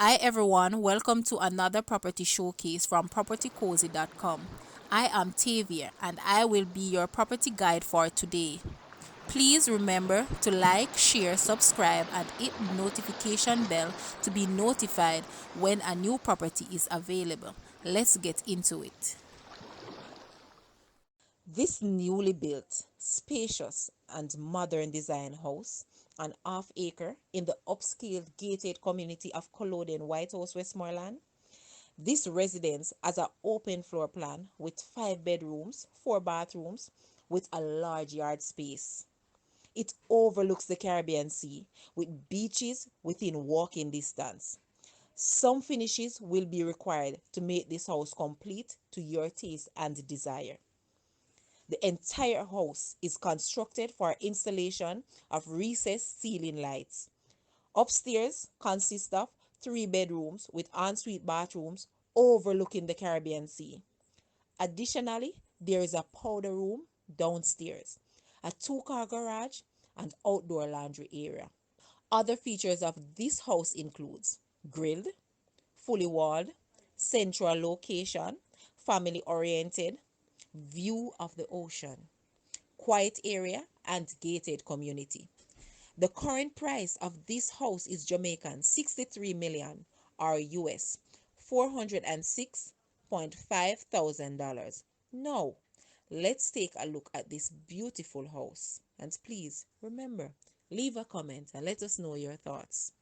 Hi everyone, welcome to another property showcase from PropertyCozy.com. I am Tavia and I will be your property guide for today. Please remember to like, share, subscribe and hit the notification bell to be notified when a new property is available. Let's get into it. This newly built, spacious, and modern design house, an half acre in the upscale gated community of Culloden, Whitehouse, Westmoreland. This residence has an open floor plan with 5 bedrooms, 4 bathrooms, with a large yard space. It overlooks the Caribbean Sea with beaches within walking distance. Some finishes will be required to make this house complete to your taste and desire. The entire house is constructed for installation of recessed ceiling lights. Upstairs consists of 3 bedrooms with ensuite bathrooms overlooking the Caribbean Sea. Additionally, there is a powder room downstairs, a two-car garage, and outdoor laundry area. Other features of this house includes grilled, fully walled, central location, family oriented, view of the ocean, quiet area, and gated community. The current price of this house is Jamaican 63 million or US $406,500. Now, let's take a look at this beautiful house. And please remember, leave a comment and let us know your thoughts.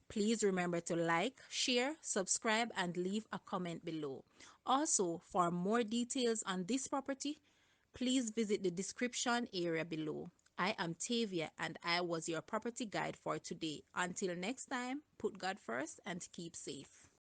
Please remember to like, share, subscribe, and leave a comment below. Also, for more details on this property, please visit the description area below. I am Tavia and I was your property guide for today. Until next time, put God first and keep safe.